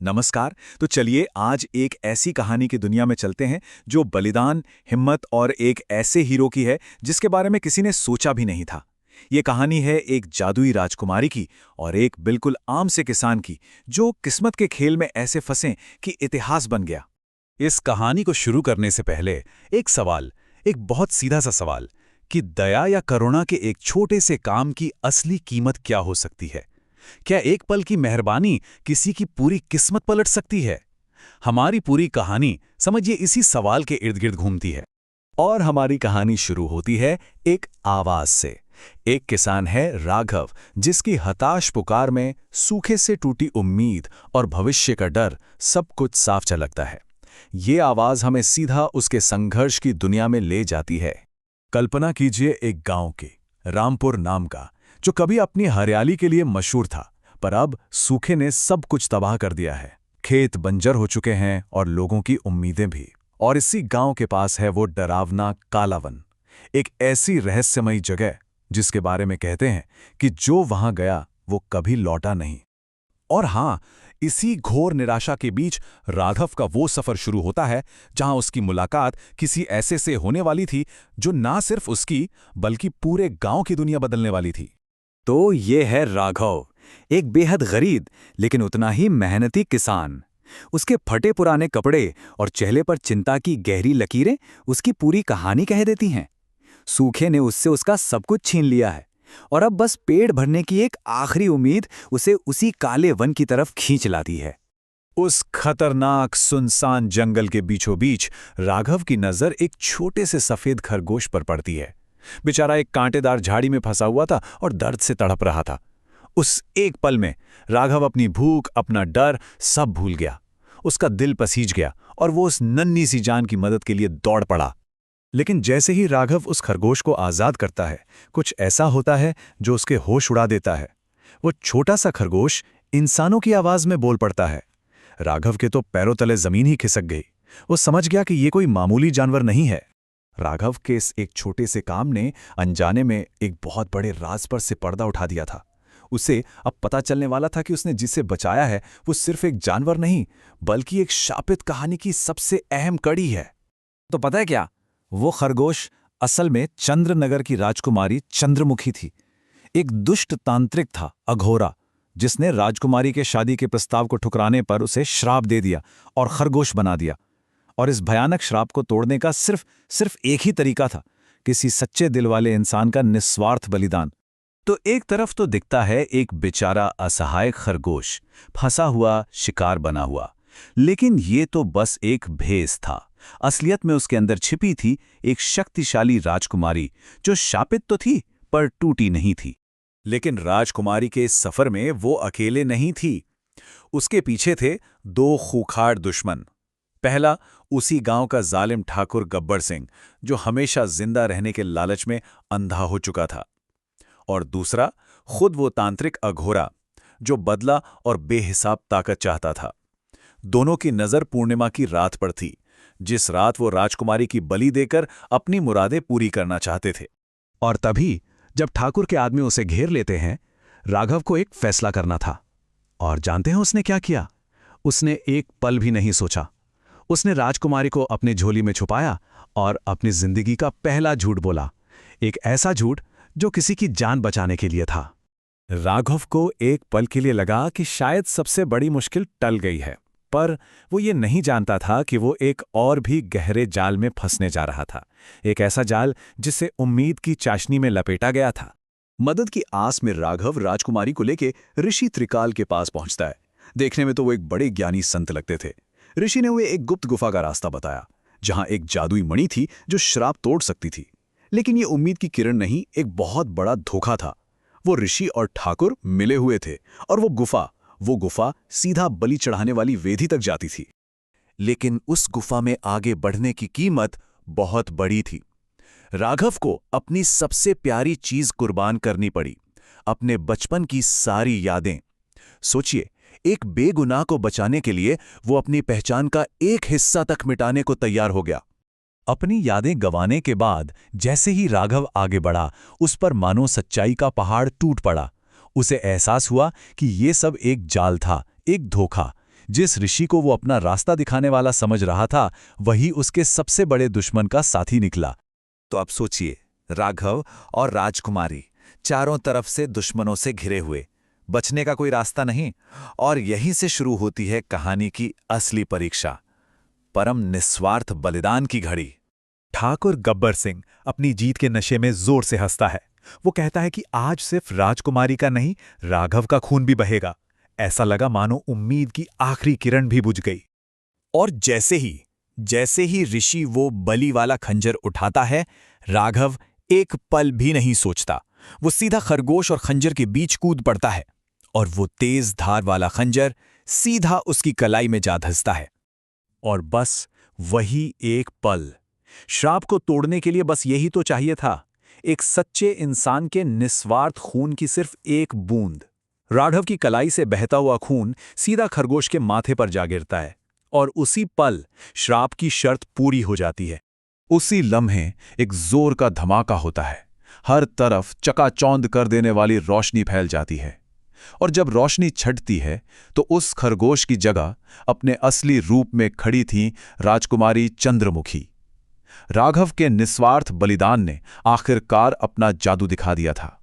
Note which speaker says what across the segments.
Speaker 1: नमस्कार। तो चलिए आज एक ऐसी कहानी की दुनिया में चलते हैं जो बलिदान, हिम्मत और एक ऐसे हीरो की है जिसके बारे में किसी ने सोचा भी नहीं था। ये कहानी है एक जादुई राजकुमारी की और एक बिल्कुल आम से किसान की जो किस्मत के खेल में ऐसे फंसे कि इतिहास बन गया।
Speaker 2: इस कहानी को शुरू करने से पहले एक सवाल, एक बहुत सीधा सा सवाल कि दया या करुणा के एक छोटे से काम की असली कीमत क्या हो सकती है। क्या एक पल की मेहरबानी किसी की पूरी किस्मत पलट सकती है? हमारी पूरी कहानी समझिए इसी सवाल के इर्द गिर्द घूमती है।
Speaker 1: और हमारी कहानी शुरू होती है एक आवाज से। एक किसान है राघव, जिसकी हताश पुकार में सूखे से टूटी उम्मीद और भविष्य का डर सब कुछ साफ झलकता है। ये आवाज हमें सीधा उसके संघर्ष की दुनिया में ले जाती है। कल्पना कीजिए एक गांव की, रामपुर नाम का, जो कभी अपनी हरियाली के लिए मशहूर था, पर अब सूखे ने सब कुछ तबाह कर दिया है। खेत बंजर हो चुके हैं और लोगों की उम्मीदें भी। और इसी गांव के पास है वो डरावना काला वन, एक ऐसी रहस्यमयी जगह जिसके बारे में कहते हैं कि जो वहां गया वो कभी लौटा नहीं। और हां, इसी घोर निराशा के बीच राघव का वो सफर शुरू होता है जहां उसकी मुलाकात किसी ऐसे से होने वाली थी जो ना सिर्फ उसकी बल्कि पूरे गांव की दुनिया बदलने वाली थी।
Speaker 3: तो ये है राघव, एक बेहद गरीब लेकिन उतना ही मेहनती किसान। उसके फटे पुराने कपड़े और चेहरे पर चिंता की गहरी लकीरें उसकी पूरी कहानी कह देती हैं। सूखे ने उससे उसका सब कुछ छीन लिया है और अब बस पेट भरने की एक आखिरी उम्मीद उसे उसी काले वन की तरफ खींच लाती है।
Speaker 1: उस खतरनाक सुनसान जंगल के बीचों बीच राघव की नजर एक छोटे से सफेद खरगोश पर पड़ती है। बेचारा एक कांटेदार झाड़ी में फंसा हुआ था और दर्द से तड़प रहा था। उस एक पल में राघव अपनी भूख, अपना डर सब भूल गया। उसका दिल पसीज गया और वो उस नन्ही सी जान की मदद के लिए दौड़ पड़ा। लेकिन जैसे ही राघव उस खरगोश को आजाद करता है, कुछ ऐसा होता है जो उसके होश उड़ा देता है। वो छोटा सा खरगोश इंसानों की आवाज में बोल पड़ता है। राघव के तो पैरों तले जमीन ही खिसक गई। वो समझ गया कि ये कोई मामूली जानवर नहीं है। राघव के इस एक छोटे से काम ने अनजाने में एक बहुत बड़े राज पर से पर्दा उठा दिया था। उसे अब पता चलने वाला था कि उसने जिसे बचाया है वो सिर्फ एक जानवर नहीं, बल्कि एक शापित कहानी की सबसे अहम कड़ी है। तो पता है क्या? वो खरगोश असल में चंद्रनगर की राजकुमारी चंद्रमुखी थी। एक दुष्ट तांत्रिक था, अघोरा, जिसने राजकुमारी के शादी के प्रस्ताव को ठुकराने पर उसे श्राप दे दिया और खरगोश बना दिया। और इस भयानक श्राप को तोड़ने का सिर्फ एक ही तरीका था, किसी सच्चे दिल वाले इंसान का निस्वार्थ बलिदान। तो एक तरफ तो दिखता है एक बेचारा असहाय खरगोश, फंसा हुआ, शिकार बना हुआ। लेकिन ये तो बस एक भेस था। असलियत में उसके अंदर छिपी थी एक शक्तिशाली राजकुमारी, जो शापित तो थी पर टूटी नहीं थी। लेकिन राजकुमारी के इस सफर में वो अकेले नहीं थी। उसके पीछे थे दो खूंखार दुश्मन। पहला, उसी गांव का जालिम ठाकुर गब्बर सिंह, जो हमेशा जिंदा रहने के लालच में अंधा हो चुका था। और दूसरा, खुद वो तांत्रिक अघोरा, जो बदला और बेहिसाब ताकत चाहता था। दोनों की नजर पूर्णिमा की रात पर थी, जिस रात वो राजकुमारी की बलि देकर अपनी मुरादें पूरी करना चाहते थे।
Speaker 2: और तभी जब ठाकुर के आदमी उसे घेर लेते हैं, राघव को एक फैसला करना था। और जानते हैं उसने क्या किया? उसने एक पल भी नहीं सोचा। उसने राजकुमारी को अपनी झोली में छुपाया और अपनी जिंदगी का पहला झूठ बोला। एक ऐसा झूठ जो किसी की जान बचाने के लिए था।
Speaker 1: राघव को एक पल के लिए लगा कि शायद सबसे बड़ी मुश्किल टल गई है, पर वो ये नहीं जानता था कि वो एक और भी गहरे जाल में फंसने जा रहा था। एक ऐसा जाल जिसे उम्मीद की चाशनी में लपेटा गया था। मदद की आस में राघव राजकुमारी को लेके ऋषि त्रिकाल के पास पहुंचता है। देखने में तो वो एक बड़े ज्ञानी संत लगते थे। ऋषि ने उन्हें एक गुप्त गुफा का रास्ता बताया, जहां एक जादुई मणि थी जो श्राप तोड़ सकती थी। लेकिन ये उम्मीद की किरण नहीं, एक बहुत बड़ा धोखा था। वो ऋषि और ठाकुर मिले हुए थे और वो गुफा सीधा बलि चढ़ाने वाली वेदी तक जाती थी। लेकिन उस गुफा में आगे बढ़ने की कीमत बहुत बड़ी थी। राघव को अपनी सबसे प्यारी चीज कुर्बान करनी पड़ी, अपने बचपन की सारी यादें। सोचिए, एक बेगुनाह को बचाने के लिए वो अपनी पहचान का एक हिस्सा तक मिटाने को तैयार हो गया। अपनी यादें गंवाने के बाद जैसे ही राघव आगे बढ़ा, उस पर मानो सच्चाई का पहाड़ टूट पड़ा। उसे एहसास हुआ कि ये सब एक जाल था, एक धोखा,
Speaker 2: जिस ऋषि को वो अपना रास्ता दिखाने वाला समझ रहा था, वही उसके सबसे बड़े दुश्मन का साथी निकला।
Speaker 4: तो अब सोचिए, राघव और राजकुमारी चारों तरफ से दुश्मनों से घिरे हुए, बचने का कोई रास्ता नहीं। और यहीं से शुरू होती है कहानी की असली परीक्षा, परम निस्वार्थ बलिदान की घड़ी।
Speaker 1: ठाकुर गब्बर सिंह अपनी जीत के नशे में जोर से हंसता है। वो कहता है कि आज सिर्फ राजकुमारी का नहीं, राघव का खून भी बहेगा। ऐसा लगा मानो उम्मीद की आखिरी किरण भी बुझ गई।
Speaker 3: और जैसे ही ऋषि वो बलि वाला खंजर उठाता है, राघव एक पल भी नहीं सोचता। वो सीधा खरगोश और खंजर के बीच कूद पड़ता है और वो तेज धार वाला खंजर सीधा उसकी कलाई में जा धंसता है।
Speaker 2: और बस वही एक पल, श्राप को तोड़ने के लिए बस यही तो चाहिए था, एक सच्चे इंसान के निस्वार्थ खून की सिर्फ एक बूंद। राघव की कलाई से बहता हुआ खून सीधा खरगोश के माथे पर जा गिरता है और उसी पल श्राप की शर्त पूरी हो जाती है। उसी लम्हे एक जोर का धमाका होता है, हर तरफ चकाचौंध कर देने वाली रोशनी फैल जाती है। और जब रोशनी छटती है तो उस खरगोश की जगह अपने असली रूप में खड़ी थी राजकुमारी चंद्रमुखी। राघव के निस्वार्थ बलिदान ने आखिरकार अपना जादू दिखा दिया था।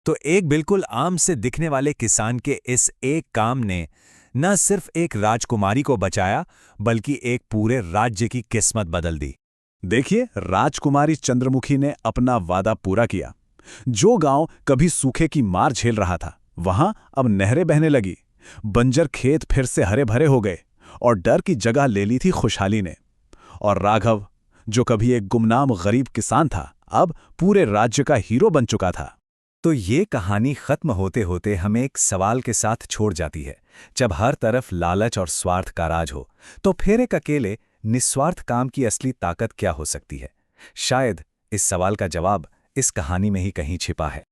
Speaker 3: तो एक बिल्कुल आम से दिखने वाले किसान के इस एक काम ने न सिर्फ एक राजकुमारी को बचाया, बल्कि एक पूरे राज्य की किस्मत बदल दी।
Speaker 2: देखिए, राजकुमारी चंद्रमुखी ने अपना वादा पूरा किया। जो गांव कभी सूखे की मार झेल रहा था, वहां अब नहरें बहने लगी, बंजर खेत फिर से हरे भरे हो गए और डर की जगह ले ली थी खुशहाली ने। और राघव, जो कभी एक गुमनाम गरीब किसान था, अब पूरे राज्य का हीरो बन चुका था।
Speaker 3: तो ये कहानी खत्म होते होते हमें एक सवाल के साथ छोड़ जाती है। जब हर तरफ लालच और स्वार्थ का राज हो, तो फिर एक अकेले निस्वार्थ काम की असली ताकत क्या हो सकती है? शायद इस सवाल का जवाब इस कहानी में ही कहीं छिपा है।